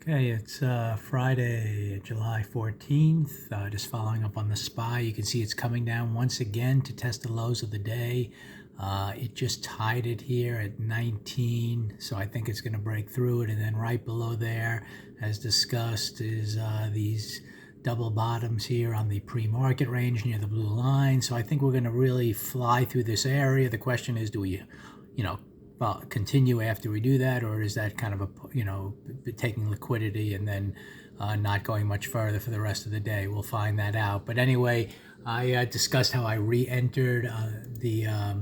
Okay, it's Friday, July 14th. Just following up on the SPY. You can see it's coming down once again to test the lows of the day. It just tied it here at 19, so I think it's going to break through it. And then right below there, as discussed, is these double bottoms here on the pre-market range near the blue line. So I think we're going to really fly through this area. The question is, do we, continue after we do that, or is that kind of taking liquidity and then not going much further for the rest of the day? We'll find that out. But anyway, I discussed how I re-entered the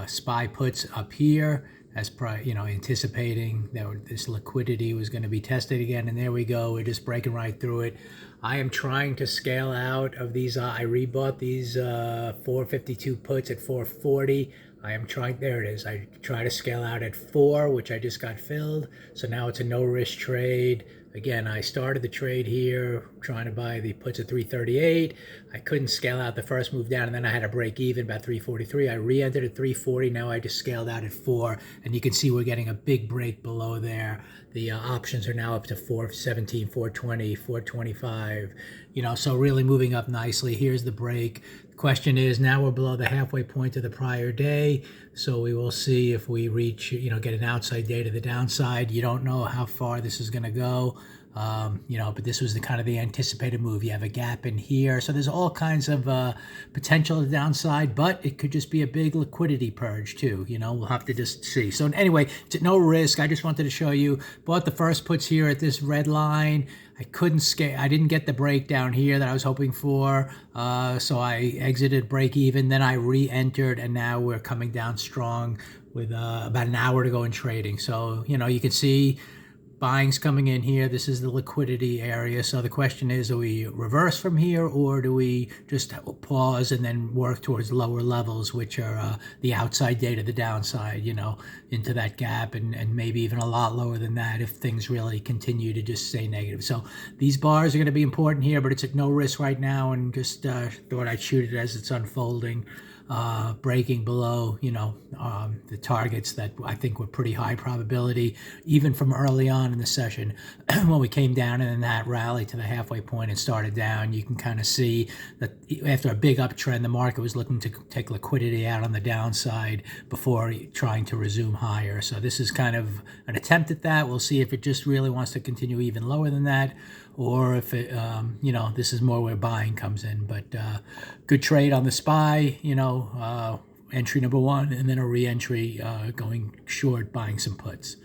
SPY puts up here as anticipating that this liquidity was going to be tested again, and there we go. We're just breaking right through it. I am trying to scale out of these. I rebought these 452 puts at 440. I am trying, there it is. I try to scale out at 4, which I just got filled. So now it's a no risk trade. Again, I started the trade here trying to buy the puts at 338. I couldn't scale out the first move down, and then I had to break even about 343. I re-entered at 340. Now I just scaled out at 4, and you can see we're getting a big break below there. The options are now up to 417, 420, 425. So really moving up nicely. Here's the break. The question is, now we're below the halfway point of the prior day, so we will see if we reach, get an outside day to the downside. You don't know how far this is going to go. But this was the kind of the anticipated move. You have a gap in here, so there's all kinds of potential to the downside, but it could just be a big liquidity purge too. We'll have to just see. So anyway, it's no risk. I just wanted to show you. Bought the first puts here at this red line. I couldn't scale. I didn't get the breakdown here that I was hoping for, so I exited break even. Then I re-entered, and now we're coming down strong with about an hour to go in trading. So you can see buying's coming in here. This is the liquidity area. So the question is, do we reverse from here, or do we just pause and then work towards lower levels, which are the outside day to the downside, into that gap, and maybe even a lot lower than that if things really continue to just stay negative. So these bars are going to be important here, but it's at no risk right now, and just thought I'd shoot it as it's unfolding. Breaking below, the targets that I think were pretty high probability, even from early on in the session. When we came down in that rally to the halfway point and started down, you can kind of see that after a big uptrend, the market was looking to take liquidity out on the downside before trying to resume higher. So this is kind of an attempt at that. We'll see if it just really wants to continue even lower than that, or if it, this is more where buying comes in. But good trade on the SPY, entry number 1, and then a re-entry going short, buying some puts.